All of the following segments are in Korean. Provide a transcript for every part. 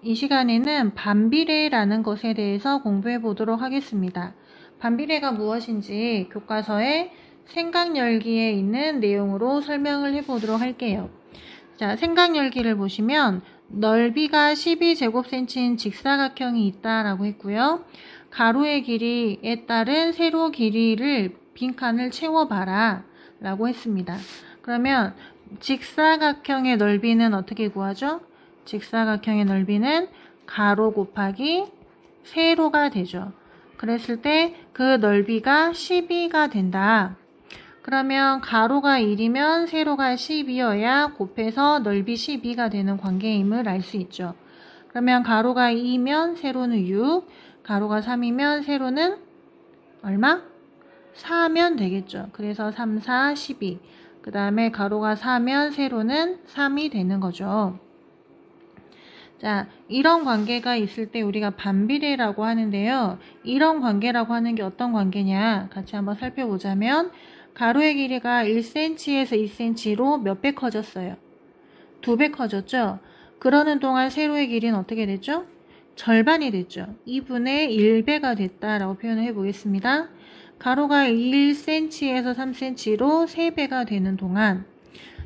이 시간에는 반비례라는 것에 대해서 공부해 보도록 하겠습니다. 반비례가 무엇인지 교과서의 생각열기에 있는 내용으로 설명을 해 보도록 할게요. 자, 생각열기를 보시면 넓이가 12제곱센치인 직사각형이 있다라고 했고요. 가로의 길이에 따른 세로 길이를 빈칸을 채워봐라 라고 했습니다. 그러면 직사각형의 넓이는 어떻게 구하죠? 직사각형의 넓이는 가로 곱하기 세로가 되죠. 그랬을 때 그 넓이가 12가 된다. 그러면 가로가 1이면 세로가 10이어야 곱해서 넓이 12가 되는 관계임을 알 수 있죠. 그러면 가로가 2면 세로는 6, 가로가 3이면 세로는 얼마? 4면 되겠죠. 그래서 3, 4, 12. 그 다음에 가로가 4면 세로는 3이 되는 거죠. 자, 이런 관계가 있을 때 우리가 반비례라고 하는데요. 이런 관계라고 하는 게 어떤 관계냐? 같이 한번 살펴보자면 가로의 길이가 1cm에서 2cm로 몇 배 커졌어요? 2배 커졌죠? 그러는 동안 세로의 길이는 어떻게 됐죠? 절반이 됐죠. 2분의 1배가 됐다라고 표현을 해보겠습니다. 가로가 1cm에서 3cm로 3배가 되는 동안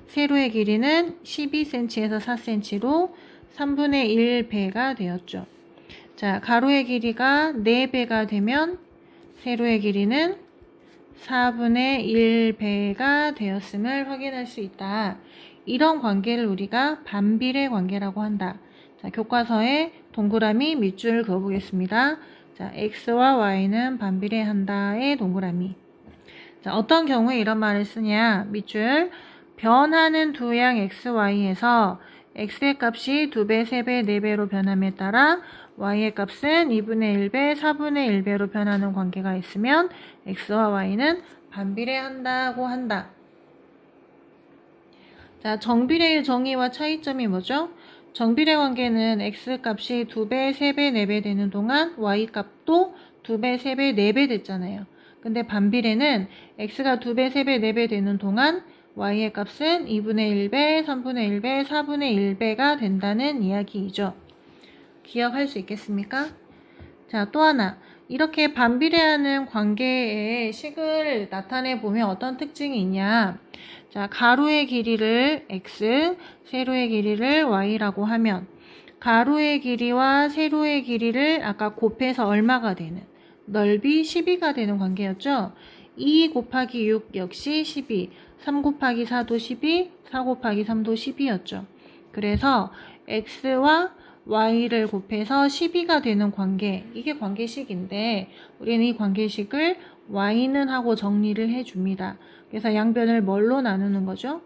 세로의 길이는 12cm에서 4cm로 3분의 1배가 되었죠. 자, 가로의 길이가 4배가 되면 세로의 길이는 4분의 1배가 되었음을 확인할 수 있다. 이런 관계를 우리가 반비례 관계라고 한다. 자, 교과서에 동그라미 밑줄 그어보겠습니다. 자, x와 y는 반비례한다의 동그라미. 자, 어떤 경우에 이런 말을 쓰냐? 밑줄. 변하는 두양 x, y에서 x의 값이 2배, 3배, 4배로 변함에 따라 y의 값은 2분의 1배, 4분의 1배로 변하는 관계가 있으면 x와 y는 반비례한다고 한다. 자, 정비례의 정의와 차이점이 뭐죠? 정비례 관계는 x값이 2배, 3배, 4배 되는 동안 y값도 2배, 3배, 4배 됐잖아요. 근데 반비례는 x가 2배, 3배, 4배 되는 동안 y의 값은 2분의 1배, 3분의 1배, 4분의 1배가 된다는 이야기이죠. 기억할 수 있겠습니까? 자, 또 하나. 이렇게 반비례하는 관계의 식을 나타내 보면 어떤 특징이 있냐? 자, 가로의 길이를 x, 세로의 길이를 y라고 하면 가로의 길이와 세로의 길이를 아까 곱해서 얼마가 되는? 넓이 12가 되는 관계였죠? 2 곱하기 6 역시 12, 3 곱하기 4도 12, 4 곱하기 3도 12였죠. 그래서 x와 y를 곱해서 12가 되는 관계, 이게 관계식인데 우리는 이 관계식을 y는 하고 정리를 해줍니다. 그래서 양변을 뭘로 나누는 거죠?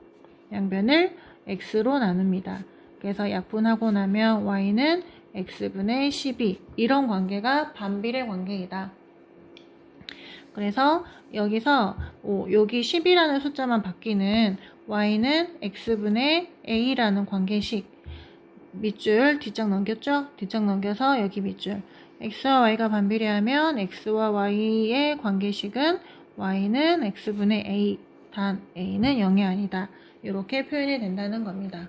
양변을 x로 나눕니다. 그래서 약분하고 나면 y는 x분의 12, 이런 관계가 반비례 관계이다. 그래서 여기서 여기 10이라는 숫자만 바뀌는 y는 x분의 a라는 관계식, 밑줄 뒷장 넘겼죠? 뒷장 넘겨서 여기 밑줄 x와 y가 반비례하면 x와 y의 관계식은 y는 x분의 a, 단 a는 0이 아니다. 이렇게 표현이 된다는 겁니다.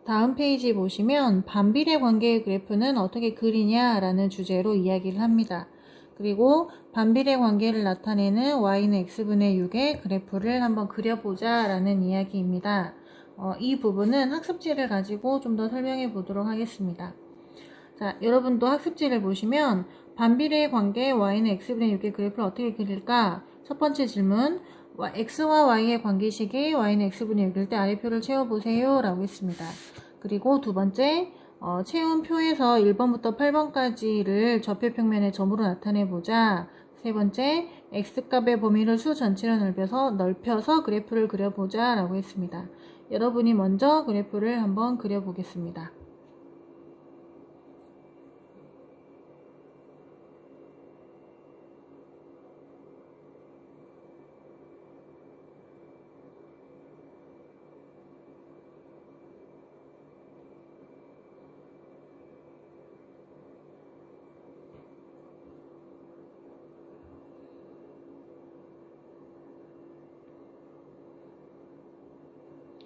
다음 페이지 보시면 반비례 관계의 그래프는 어떻게 그리냐라는 주제로 이야기를 합니다. 그리고 반비례 관계를 나타내는 y는 x분의 6의 그래프를 한번 그려보자 라는 이야기입니다. 이 부분은 학습지를 가지고 좀 더 설명해 보도록 하겠습니다. 자, 여러분도 학습지를 보시면 반비례 관계 y는 x분의 6의 그래프를 어떻게 그릴까? 첫 번째 질문, x와 y의 관계식이 y는 x분의 6일 때 아래표를 채워보세요 라고 했습니다. 그리고 두 번째, 채운 표에서 1번부터 8번까지를 좌표평면의 점으로 나타내보자. 세 번째, x값의 범위를 수 전체로 넓혀서 그래프를 그려보자 라고 했습니다. 여러분이 먼저 그래프를 한번 그려보겠습니다.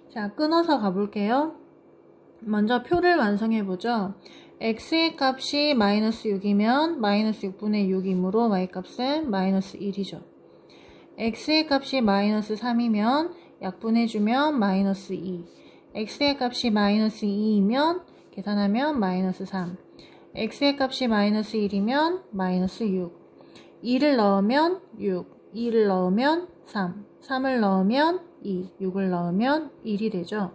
자, 끊어서 가볼게요. 먼저 표를 완성해 보죠. x의 값이 마이너스 6이면 마이너스 6분의 6이므로 y값은 마이너스 1이죠. x의 값이 마이너스 3이면 약분해주면 마이너스 2. x의 값이 마이너스 2이면 계산하면 마이너스 3. x의 값이 마이너스 1이면 마이너스 6. 2를 넣으면 6. 2를 넣으면 3. 3을 넣으면 2. 6을 넣으면 1이 되죠.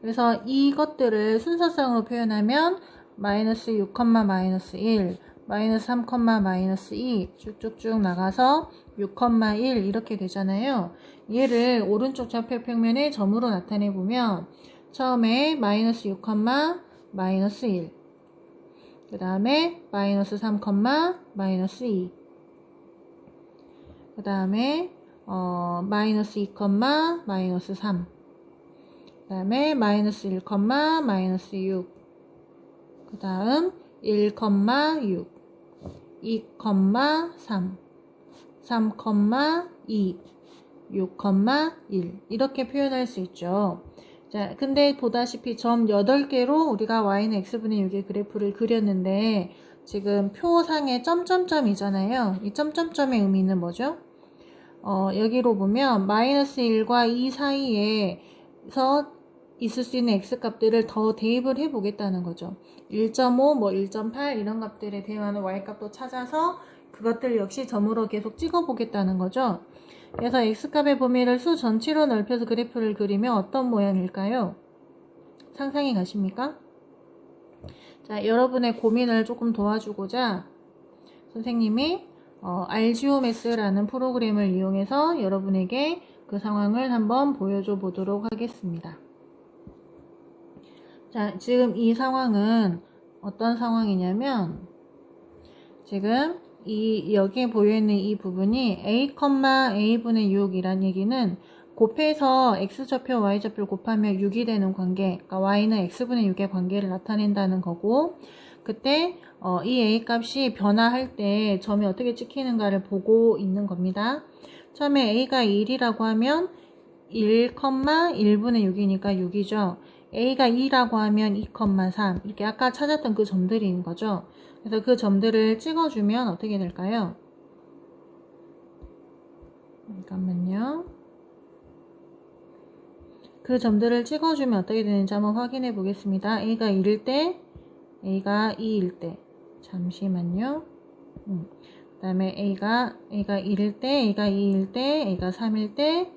그래서 이것들을 순서상으로 표현하면 마이너스 6, 마이너스 1, 마이너스 3, 마이너스 2 쭉쭉쭉 나가서 6, 1 이렇게 되잖아요. 얘를 오른쪽 좌표평면의 점으로 나타내 보면 처음에 마이너스 6, 마이너스 1, 그 다음에 마이너스 3, 마이너스 2, 그 다음에 마이너스 2, 마이너스 3, 그 다음에 마이너스 1, 마이너스 6, 그 다음 1, 6, 2, 3, 3, 2, 6, 1 이렇게 표현할 수 있죠. 자, 근데 보다시피 점 8개로 우리가 y는 x분의 6의 그래프를 그렸는데 지금 표상에 점점점이잖아요. 이 점점점의 의미는 뭐죠? 여기로 보면 마이너스 1과 2 사이에서 있을 수 있는 x값들을 더 대입을 해 보겠다는 거죠. 1.5, 1.8 이런 값들에 대응하는 y값도 찾아서 그것들 역시 점으로 계속 찍어 보겠다는 거죠. 그래서 x값의 범위를 수 전체로 넓혀서 그래프를 그리면 어떤 모양일까요? 상상이 가십니까? 자, 여러분의 고민을 조금 도와주고자 선생님이 알지오메스라는 프로그램을 이용해서 여러분에게 그 상황을 한번 보여줘 보도록 하겠습니다. 자, 지금 이 상황은 어떤 상황이냐면 지금 여기에 보여있는 이 부분이 a분의 6이란 얘기는 곱해서 x좌표 y좌표를 곱하면 6이 되는 관계, 그러니까 y는 x분의 6의 관계를 나타낸다는 거고, 그때 이 a 값이 변화할 때 점이 어떻게 찍히는가를 보고 있는 겁니다. 처음에 a가 1이라고 하면 1,1분의 6이니까 6이죠. a가 2라고 하면 2,3 이렇게 아까 찾았던 그 점들인 거죠. 그래서 그 점들을 찍어주면 어떻게 될까요? 잠깐만요. 그 점들을 찍어주면 어떻게 되는지 한번 확인해 보겠습니다. a가 1일 때, a가 2일 때, 잠시만요. 그 다음에 a가 1일 때, a가 2일 때, a가 3일 때,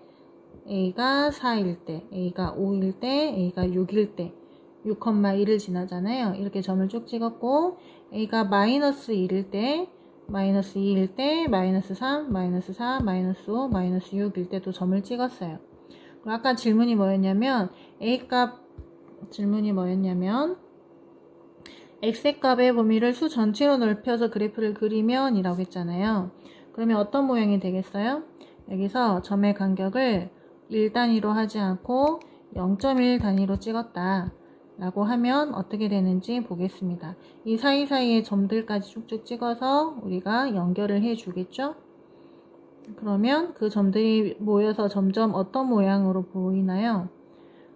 a가 4일 때, a가 5일 때, a가 6일 때, 6,1을 지나잖아요. 이렇게 점을 쭉 찍었고, a가 마이너스 1일 때, 마이너스 2일 때, 마이너스 3, 마이너스 4, 마이너스 5, 마이너스 6일 때도 점을 찍었어요. 그리고 아까 질문이 뭐였냐면, x의 값의 범위를 수 전체로 넓혀서 그래프를 그리면 이라고 했잖아요. 그러면 어떤 모양이 되겠어요? 여기서 점의 간격을 1단위로 하지 않고 0.1 단위로 찍었다 라고 하면 어떻게 되는지 보겠습니다. 이 사이사이의 점들까지 쭉쭉 찍어서 우리가 연결을 해 주겠죠. 그러면 그 점들이 모여서 점점 어떤 모양으로 보이나요?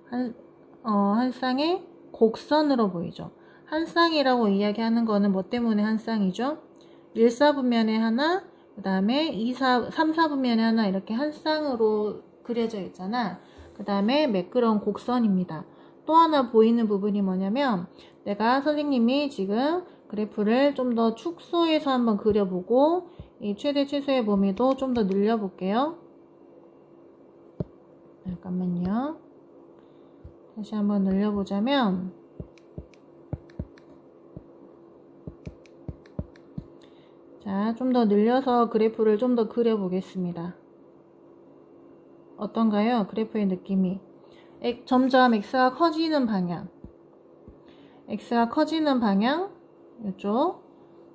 한 쌍의 곡선으로 보이죠. 한 쌍이라고 이야기하는 거는 뭐 때문에 한 쌍이죠? 1사분면에 하나, 그 다음에 3사분면에 하나 이렇게 한 쌍으로 그려져 있잖아. 그 다음에 매끄러운 곡선입니다. 또 하나 보이는 부분이 뭐냐면 내가 선생님이 지금 그래프를 좀 더 축소해서 한번 그려보고 이 최대 최소의 범위도 좀 더 늘려볼게요. 잠깐만요. 다시 한번 늘려보자면 자, 좀 더 늘려서 그래프를 좀 더 그려보겠습니다. 어떤가요? 그래프의 느낌이. 점점 x가 커지는 방향. x가 커지는 방향. 이쪽.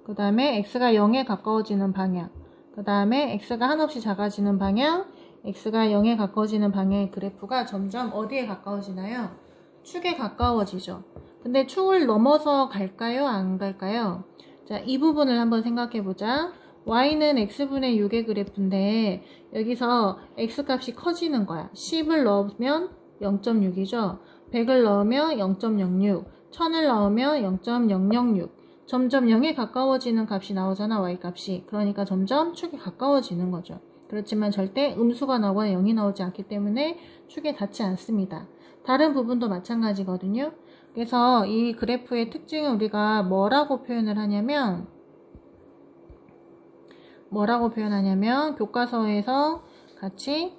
그 다음에 x가 0에 가까워지는 방향. 그 다음에 x가 한없이 작아지는 방향. x가 0에 가까워지는 방향의 그래프가 점점 어디에 가까워지나요? 축에 가까워지죠. 근데 축을 넘어서 갈까요? 안 갈까요? 자, 이 부분을 한번 생각해 보자. y는 x분의 6의 그래프인데 여기서 x값이 커지는 거야. 10을 넣으면 0.6이죠. 100을 넣으면 0.06, 1000을 넣으면 0.006. 점점 0에 가까워지는 값이 나오잖아, y값이. 그러니까 점점 축에 가까워지는 거죠. 그렇지만 절대 음수가 나오거나 0이 나오지 않기 때문에 축에 닿지 않습니다. 다른 부분도 마찬가지거든요. 그래서 이 그래프의 특징을 우리가 뭐라고 표현을 하냐면 교과서에서 같이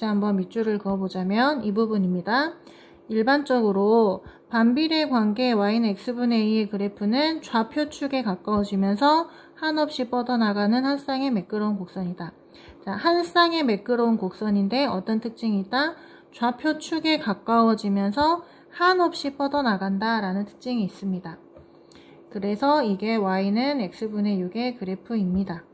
한번 밑줄을 그어보자면 이 부분입니다. 일반적으로 반비례 관계 y는 x분의 2의 그래프는 좌표축에 가까워지면서 한없이 뻗어나가는 한 쌍의 매끄러운 곡선이다. 자, 한 쌍의 매끄러운 곡선인데 어떤 특징이 있다? 좌표축에 가까워지면서 한없이 뻗어나간다 라는 특징이 있습니다. 그래서 이게 y는 x분의 6의 그래프입니다.